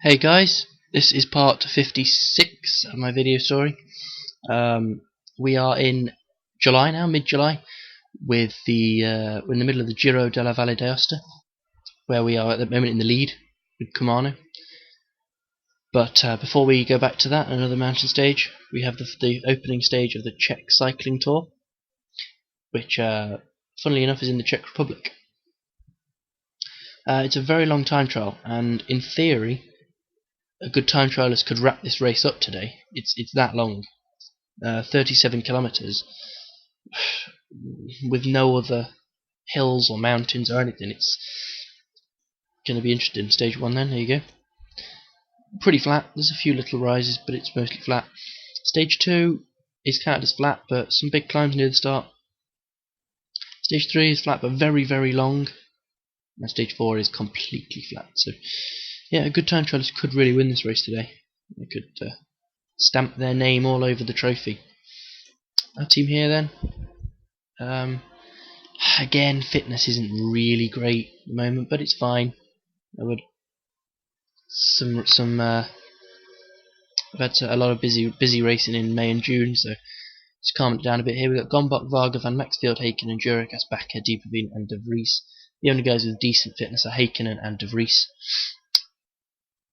Hey guys, this is part 56 of my video story. We are in July now, mid-July, with we're in the middle of the Giro della Valle d'Aosta, where we are at the moment in the lead with Kumano. But before we go back to that, another mountain stage, we have the opening stage of the Czech Cycling Tour, which, funnily enough, is in the Czech Republic. It's a very long time trial, and in theory, a good time trialist could wrap this race up today. It's that long, 37 kilometers, with no other hills or mountains or anything. It's going to be interesting. Stage 1 then, there you go. Pretty flat, there's a few little rises, but it's mostly flat. Stage 2 is counted as flat, but some big climbs near the start. Stage 3 is flat, but very, very long. And stage 4 is completely flat. So, yeah, a good time trialist could really win this race today. They could stamp their name all over the trophy. Our team here then. Again, fitness isn't really great at the moment, but it's fine. I've had a lot of busy racing in May and June, so it's calmed it down a bit here. We've got Gombok, Varga, Van Maxfield, Haken and Jurikas, Bakker, Dieperveen and De Vries. The only guys with decent fitness are Haken and De Vries.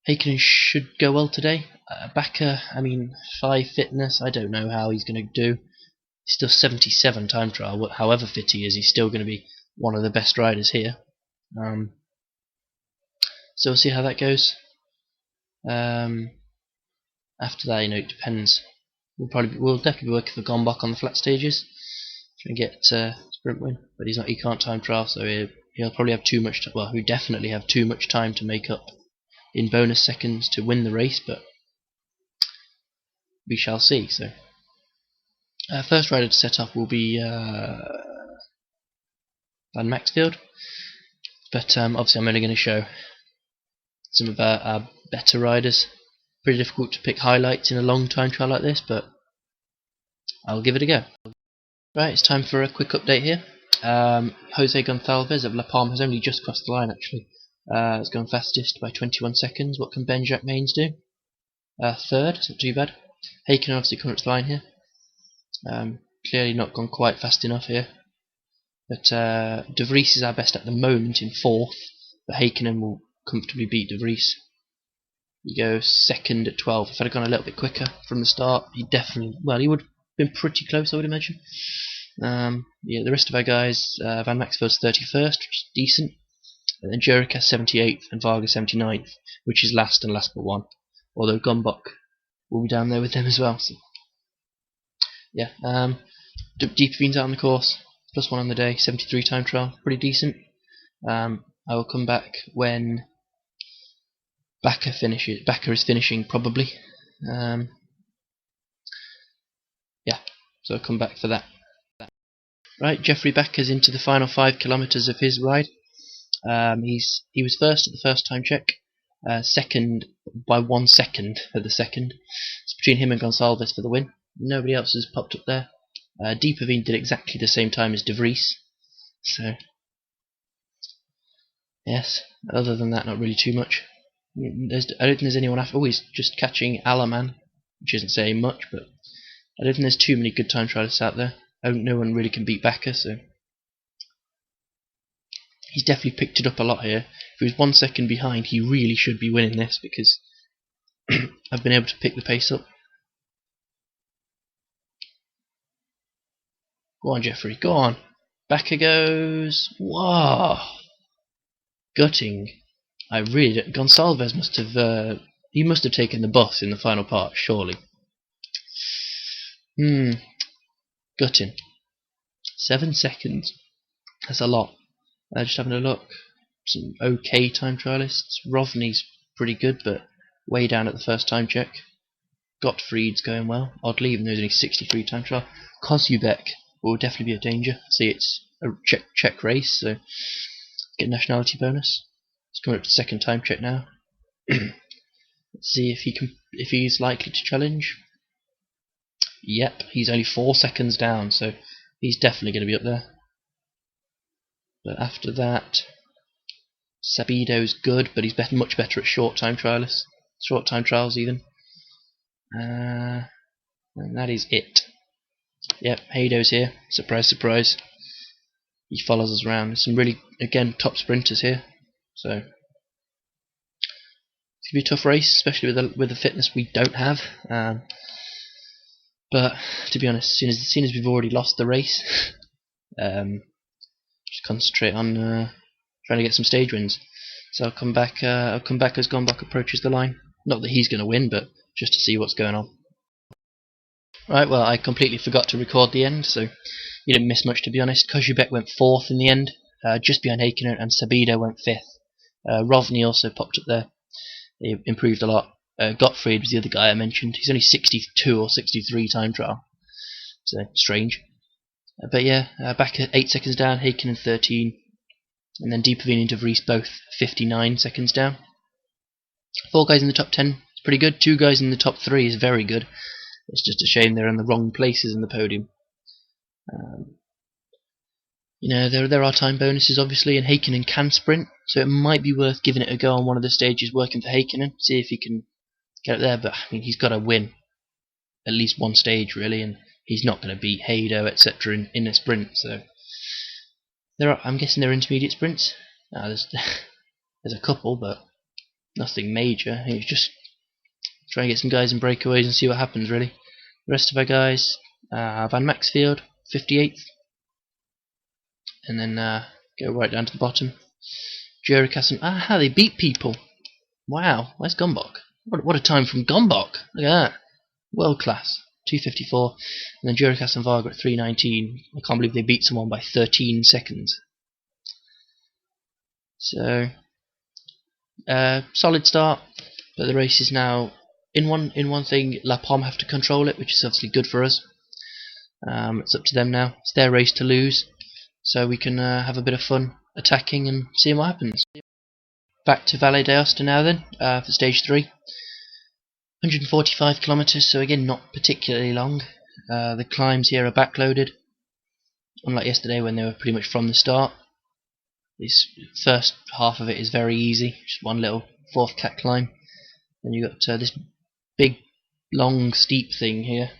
Haken should go well today. Bakker, 5 fitness, I don't know how he's going to do. He's still 77 time trial, however fit he is, he's still going to be one of the best riders here. So we'll see how that goes. After that, it depends. We'll definitely be working for Gombok on the flat stages, try and get sprint win. But he can't time trial, so he'll probably have too much. Well, he'll definitely have too much time to make up in bonus seconds to win the race, but we shall see. So, first rider to set up will be Van Maxfield, but obviously I'm only going to show some of our better riders. Pretty difficult to pick highlights in a long time trial like this, but I'll give it a go. Right, it's time for a quick update here. Jose Gonçalves of La Palma has only just crossed the line actually. It's gone fastest by 21 seconds. What can Ben Jacquemains do? Third, it's not too bad. Haken obviously coming up to the line here. Clearly not gone quite fast enough here. But De Vries is our best at the moment in 4th, but Haken will comfortably beat De Vries. He goes second at 12. If I'd have gone a little bit quicker from the start, he would have been pretty close, I would imagine. Yeah, the rest of our guys, Van Maxfield's 31st, which is decent. And then Jurikas 78th and Varga 79th, which is last and last but one. Although Gombok will be down there with them as well. So, yeah, Dieperveen's out on the course, +1 on the day, 73 time trial, pretty decent. I will come back when Bakker is finishing probably. Yeah, so I'll come back for that. Right, Jeffrey Bakker's into the final 5 kilometers of his ride. He was first at the first time check, second by 1 second at the second. It's between him and Gonçalves for the win. Nobody else has popped up there. Dieperveen did exactly the same time as De Vries. So, yes, other than that, not really too much. I don't think there's anyone after. Oh, he's just catching Alaman, which isn't saying much, but I don't think there's too many good time trialists out there. No one really can beat Bakker, so he's definitely picked it up a lot here. If he was 1 second behind, he really should be winning this because I've been able to pick the pace up. Go on, Jeffrey, go on. Bakker goes. Whoa! Gutting. I really don't. Gonçalves must have taken the bus in the final part, surely. Gutting. 7 seconds. That's a lot. Just having a look. Some okay time trialists. Rovny's pretty good, but way down at the first time check. Gottfried's going well, oddly, even though he's only 63 time trial. Kozubek will definitely be a danger. See, it's a Czech race, so get a nationality bonus. He's coming up to second time check now. Let's see if he's likely to challenge. Yep, he's only 4 seconds down, so he's definitely going to be up there. But after that, Sabido's good, but he's much better at short time trialists. short time trials even. And that is it. Yep, Hado's here. Surprise, surprise. He follows us around. There's some really, again, top sprinters here. So it's gonna be a tough race, especially with the fitness we don't have. But to be honest, as soon as we've already lost the race, just concentrate on trying to get some stage wins. So I'll come back as Gombok approaches the line. Not that he's going to win, but just to see what's going on. Right, well, I completely forgot to record the end, so you didn't miss much, to be honest. Kozubek went 4th in the end, just behind Heikkinen, and Sabido went 5th. Rovny also popped up there. He improved a lot. Gottfried was the other guy I mentioned. He's only 62 or 63 time trial, so strange. But yeah, back at 8 seconds down, Heikkinen 13, and then Deeperveen and De Vries both 59 seconds down. 4 guys in the top 10 is pretty good. 2 guys in the top 3 is very good. It's just a shame they're in the wrong places in the podium. You know, there are time bonuses obviously, and Heikkinen can sprint, so it might be worth giving it a go on one of the stages working for Heikkinen, see if he can get up there. But I mean, he's got to win at least one stage really, and he's not going to beat Hado, etc. in a sprint. So I'm guessing they're intermediate sprints. There's a couple, but nothing major. It's just try and get some guys in breakaways and see what happens really. The rest of our guys, Van Maxfield 58th, and then go right down to the bottom. Jurikassen, they beat people. Wow, where's Gombok? What a time from Gombok. Look at that, world class. 2:54, and then Jurikassen and Varga at 3:19. I can't believe they beat someone by 13 seconds. So solid start, but the race is now in one thing. La Pomme have to control it, which is obviously good for us. It's up to them now. It's their race to lose, so we can have a bit of fun attacking and seeing what happens. Back to Valle d'Aosta now then, for stage 3. 145 kilometers, so again not particularly long. The climbs here are backloaded, unlike yesterday when they were pretty much from the start. This first half of it is very easy, just one little 4th cat climb. Then you got this big, long, steep thing here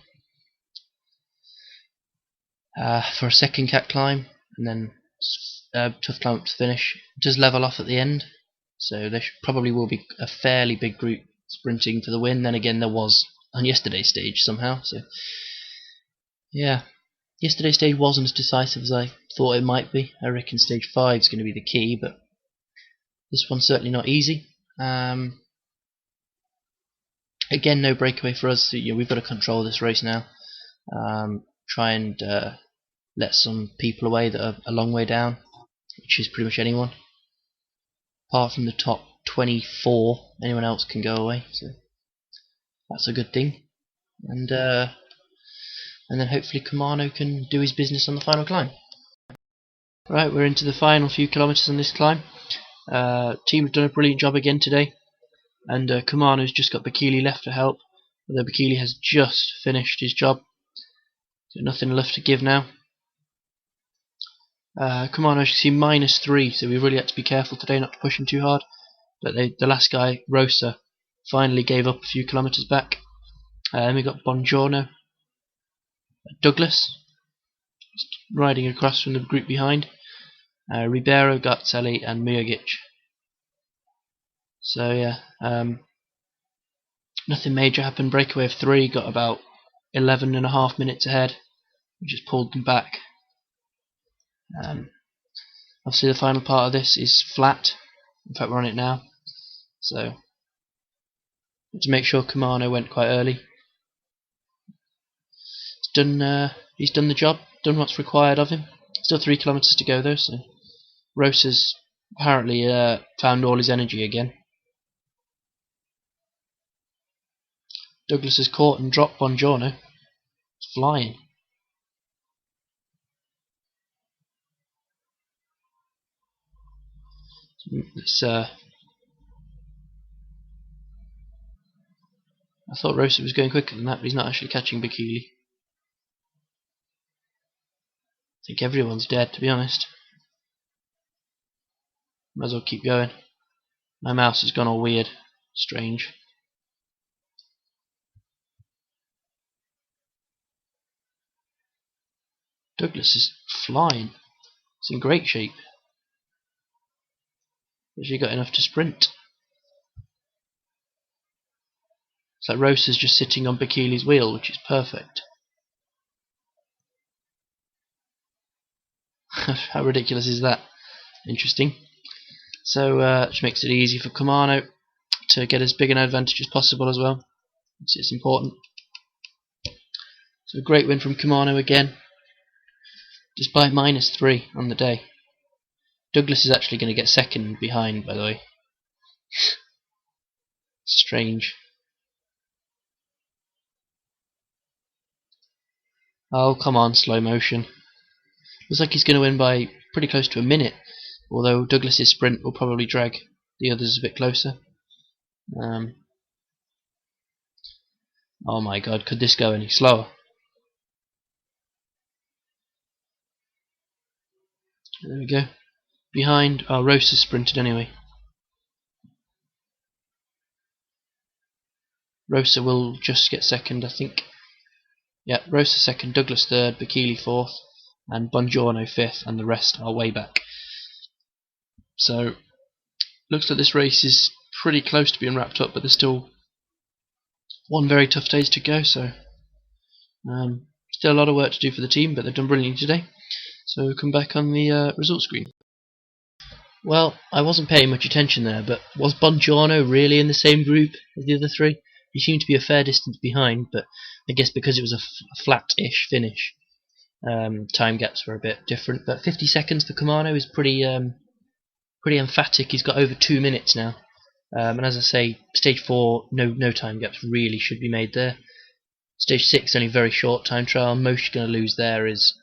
for a 2nd cat climb, and then tough climb up to finish. It does level off at the end, so there probably will be a fairly big group sprinting for the win. Then again, there was on yesterday's stage somehow. So yeah, yesterday's stage wasn't as decisive as I thought it might be. I reckon stage 5 is going to be the key, but this one's certainly not easy. Again, no breakaway for us. So, we've got to control this race now. Try and let some people away that are a long way down, which is pretty much anyone. Apart from the top 24, anyone else can go away. So that's a good thing. And then hopefully Kumano can do his business on the final climb. Right, we're into the final few kilometers on this climb. Team have done a brilliant job again today, and Kumano's just got Bakili left to help, although Bakili has just finished his job, so nothing left to give now. Kumano, as you can see, -3, so we really had to be careful today not to push him too hard. But the last guy, Rosa, finally gave up a few kilometers back. Then we got Bongiorno, Douglas riding across from the group behind, Ribeiro, Garzelli and Mujagic. So yeah, nothing major happened. Breakaway of 3, got about 11.5 minutes ahead. We just pulled them back. Obviously the final part of this is flat. In fact, we're on it now. So to make sure Kumano went quite early. He's done the job, done what's required of him. Still 3 kilometers to go though, so Rosa's apparently found all his energy again. Douglas has caught and dropped Bongiorno. It's flying. I thought Rosa was going quicker than that, but he's not actually catching Bakili. I think everyone's dead, to be honest. Might as well keep going. My mouse has gone all weird. Strange. Douglas is flying. It's in great shape. Actually got enough to sprint. It's like Rosa's just sitting on Bikili's wheel, which is perfect. How ridiculous is that? Interesting. So, which makes it easy for Kumano to get as big an advantage as possible as well. It's important. So a great win from Kumano again, despite -3 on the day. Douglas is actually going to get second behind, by the way. Strange. Oh, come on, slow motion. Looks like he's going to win by pretty close to a minute, although Douglas's sprint will probably drag the others a bit closer. Oh my god, could this go any slower? There we go. Behind, Rosa sprinted anyway. Rosa will just get second, I think. Yeah, Rosa second, Douglas third, Bikili fourth, and Buongiorno fifth, and the rest are way back. So, looks like this race is pretty close to being wrapped up, but there's still one very tough day to go, so still a lot of work to do for the team, but they've done brilliantly today. So we'll come back on the results screen. Well, I wasn't paying much attention there, but was Buongiorno really in the same group as the other three? He seemed to be a fair distance behind, but I guess because it was a flat-ish finish, time gaps were a bit different. But 50 seconds for Kumano is pretty emphatic. He's got over 2 minutes now. And as I say, stage 4, no time gaps really should be made there. Stage 6, only very short time trial. Most you're going to lose there is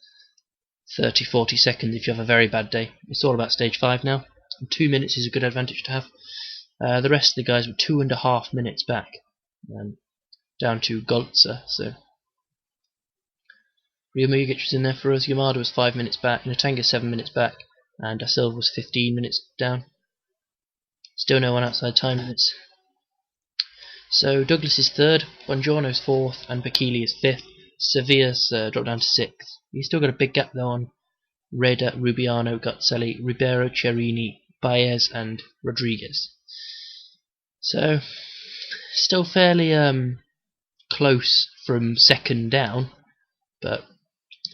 30-40 seconds if you have a very bad day. It's all about stage 5 now. And 2 minutes is a good advantage to have. The rest of the guys were 2.5 minutes back, down to Goltzer. So Rio Mugic was in there for us. Yamada was 5 minutes back. Natanga 7 minutes back, and Da Silva was 15 minutes down. Still no one outside time limits. So Douglas is third, Buongiorno's fourth, and Bikili is fifth. Sevilla's dropped down to sixth. He's still got a big gap though on Reda, Rubiano, Gazzelli, Ribeiro, Cherini, Baez, and Rodriguez. So still fairly close from second down, but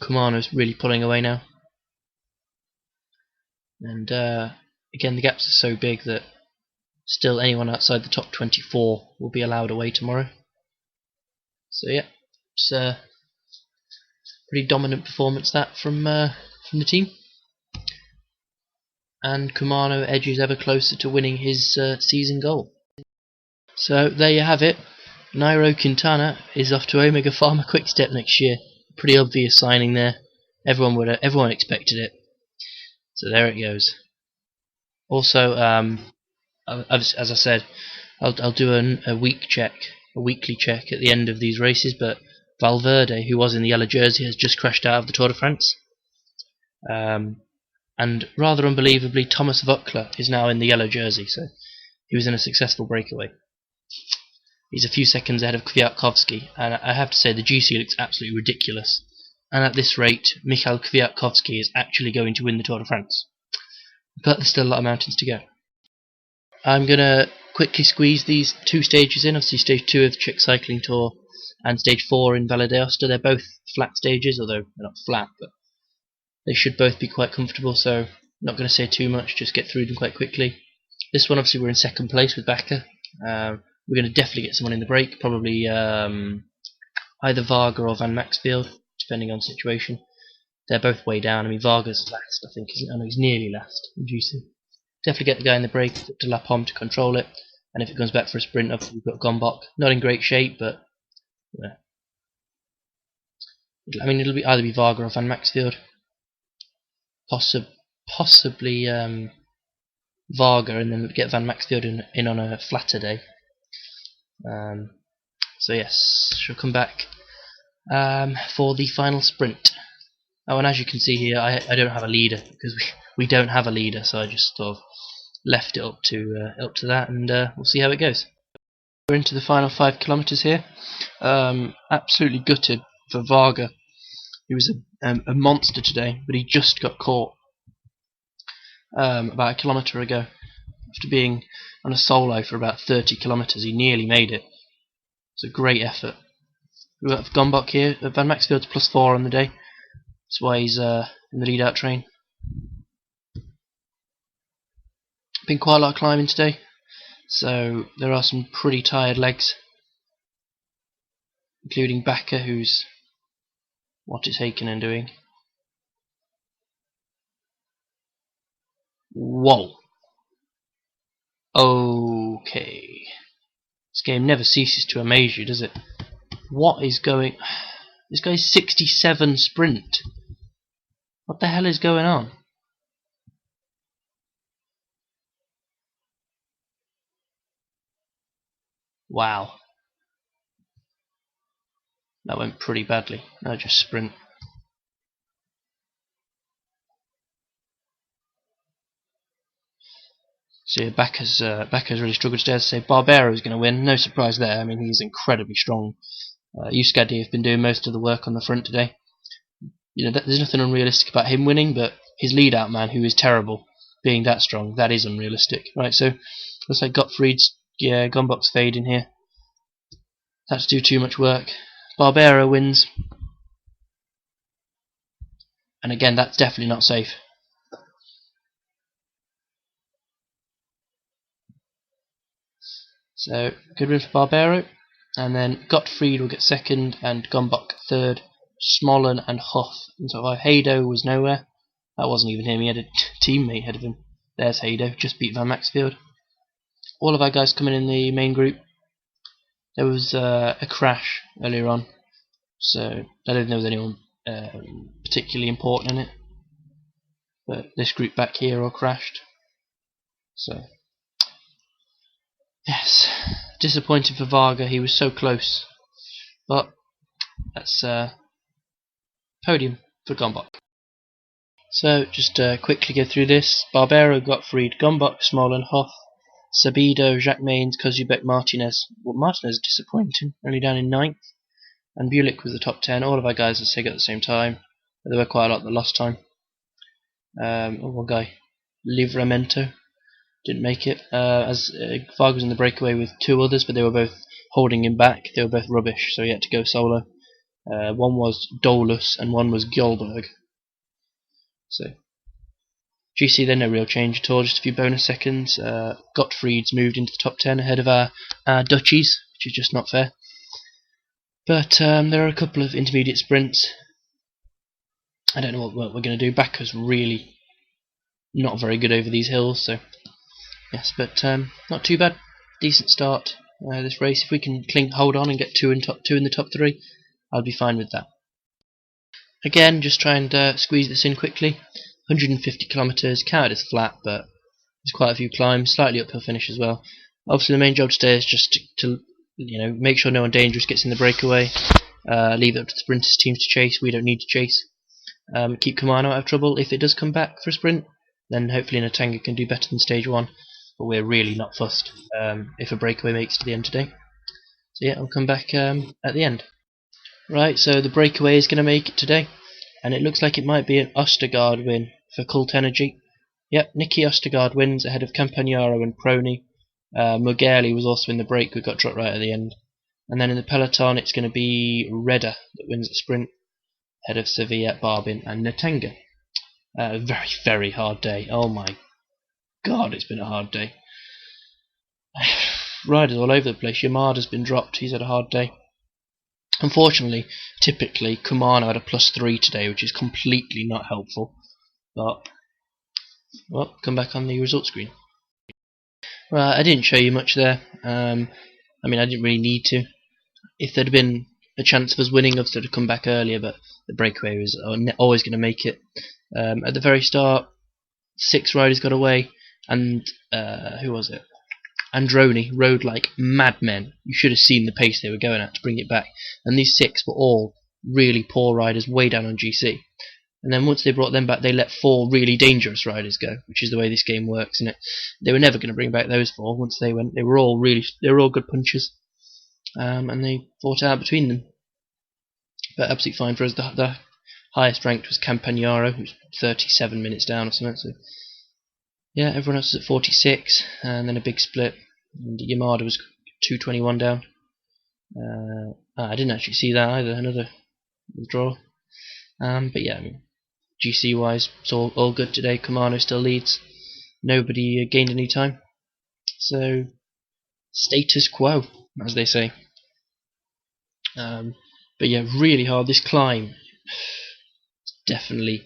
Kumano's really pulling away now. And again, the gaps are so big that still anyone outside the top 24 will be allowed away tomorrow. So yeah, it's a pretty dominant performance that from the team. And Kumano edges ever closer to winning his season goal. So there you have it. Nairo Quintana is off to Omega Pharma Quickstep next year. Pretty obvious signing there. Everyone expected it. So there it goes. Also, as I said, I'll do a weekly check at the end of these races. But Valverde, who was in the yellow jersey, has just crashed out of the Tour de France. And rather unbelievably, Thomas Voeckler is now in the yellow jersey. So he was in a successful breakaway. He's a few seconds ahead of Kwiatkowski, and I have to say the GC looks absolutely ridiculous. And at this rate, Michał Kwiatkowski is actually going to win the Tour de France. But there's still a lot of mountains to go. I'm going to quickly squeeze these 2 stages in. Obviously stage 2 of the Czech Cycling Tour and stage 4 in Valle d'Aosta. They're both flat stages, although they're not flat, but they should both be quite comfortable, so I'm not going to say too much, just get through them quite quickly. This one obviously we're in second place with Valle. We're going to definitely get someone in the break, probably either Varga or Van Maxfield, depending on the situation. They're both way down. I mean, Varga's last, I think. I know he's nearly last in GC. Definitely get the guy in the break, to La Pomme to control it, and if it comes back for a sprint, obviously we've got Gombok. Not in great shape, but yeah. I mean, it'll either be Varga or Van Maxfield. Possibly Varga, and then get Van Maxfield in on a flatter day. So yes, she'll come back for the final sprint. Oh, and as you can see here, I don't have a leader because we don't have a leader, so I just sort of left it up to that, and we'll see how it goes. We're into the final 5 kilometers here. Absolutely gutted for Varga. He was a monster today, but he just got caught about a kilometre ago. After being on a solo for about 30 kilometres, he nearly made it. It's a great effort. We've got Gombok here. Van Maxfield's +4 on the day. That's why he's in the lead-out train. Been quite a lot of climbing today, so there are some pretty tired legs, including Bakker, who's what is Heikkinen doing? Whoa. Okay. This game never ceases to amaze you, does it? What is going... This guy's 67 sprint. What the hell is going on? Wow. That went pretty badly. No, just sprint. So yeah, Bakker's really struggled today. As I say, Barbero's going to win. No surprise there. I mean, he's incredibly strong. Euskadi have been doing most of the work on the front today. You know, there's nothing unrealistic about him winning, but his lead-out man, who is terrible, being that strong, that is unrealistic. Right, so looks like Gottfried's, Gombok's fading here. Had to do too much work. Barbero wins. And again, that's definitely not safe. So, good win for Barbero. And then Gottfried will get second, and Gombok third. Smollen and Hoff. And so Haydo was nowhere. That wasn't even him, he had a teammate ahead of him. There's Haydo, just beat Van Maxfield. All of our guys coming in the main group. There was a crash earlier on, so I don't think there was anyone particularly important in it. But this group back here all crashed. So, yes, disappointing for Varga, he was so close. But that's podium for Gombok. So, just quickly go through this. Barbero, Gottfried, Gombok, Smollen, Hoff, Sabido, Jacques Maines, Kozubek, Martinez. Well, Martinez is disappointing, only down in 9th. And Bulik was the top 10. All of our guys, as I say, got at the same time. But there were quite a lot that lost time. One guy, Livramento, didn't make it. As Varga was in the breakaway with 2 others, but they were both holding him back. They were both rubbish, so he had to go solo. One was Dolus and one was Gjolberg. So GC then no real change at all, just a few bonus seconds. Gottfried's moved into the top 10 ahead of our Dutchies, which is just not fair. But there are a couple of intermediate sprints. I don't know what we're going to do. Bakker's really not very good over these hills, so yes, but not too bad. Decent start this race. If we can hold on and get two in the top 3, I'll be fine with that. Again, just try and squeeze this in quickly. 150 kilometres, counted as flat, but there's quite a few climbs, slightly uphill finish as well. Obviously, the main job today is just to make sure no one dangerous gets in the breakaway. Leave it up to the sprinters teams to chase. We don't need to chase. Keep Kumano out of trouble. If it does come back for a sprint, then hopefully Natanga can do better than stage 1. But we're really not fussed if a breakaway makes it to the end today. So yeah, I'll come back at the end. Right, so the breakaway is going to make it today, and it looks like it might be an Ostergaard win for Cult Energy. Yep, Nicky Ostergaard wins ahead of Campagnaro and Prony. Mugelli was also in the break, we got dropped right at the end. And then in the peloton it's going to be Redder that wins the sprint, ahead of Sevilla, Barbin and Natanga. Very, very hard day. Oh my god, it's been a hard day. Riders all over the place. Yamada's been dropped, he's had a hard day. Unfortunately, typically, Kumano had a +3 today, which is completely not helpful. But, well, come back on the result screen. Well, I didn't show you much there. I mean, I didn't really need to. If there'd been a chance of us winning, I'd sort of come back earlier, but the breakaway was always going to make it. At the very start, 6 riders got away, and who was it? Androni rode like madmen. You should have seen the pace they were going at to bring it back. And these 6 were all really poor riders way down on GC. And then once they brought them back, they let 4 really dangerous riders go, which is the way this game works. And they were never going to bring back those 4. Once they went, they were all good punchers, and they fought out between them. But absolutely fine for us. The Highest ranked was Campagnaro, who's 37 minutes down or something. So yeah, everyone else was at 46, and then a big split. And Yamada was 2:21 down. I didn't actually see that either. Another withdrawal. But yeah, I mean, GC wise, it's all good today. Kumano still leads. Nobody gained any time. So status quo, as they say. But yeah, really hard. This climb, definitely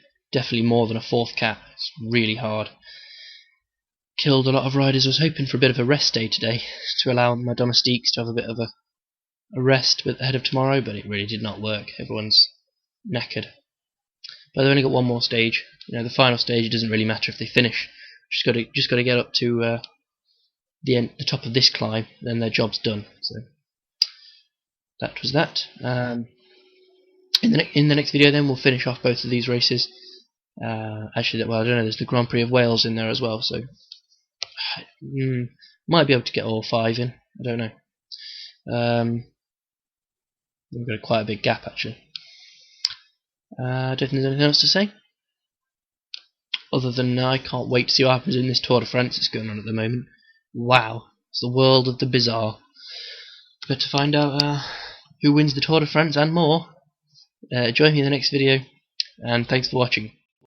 more than a fourth cap. It's really hard. Killed a lot of riders. I was hoping for a bit of a rest day today to allow my domestiques to have a bit of a rest ahead of tomorrow, but it really did not work. Everyone's knackered. But they've only got one more stage. You know, the final stage, it doesn't really matter if they finish. Just got to get up to the top of this climb, then their job's done. So that was that. In the next video, then we'll finish off both of these races. Actually, well, I don't know. There's the Grand Prix of Wales in there as well, so might be able to get all 5 in. I don't know. We've got quite a big gap actually. I don't think there's anything else to say. Other than I can't wait to see what happens in this Tour de France that's going on at the moment. Wow, it's the world of the bizarre. But to find out who wins the Tour de France and more, join me in the next video, and thanks for watching.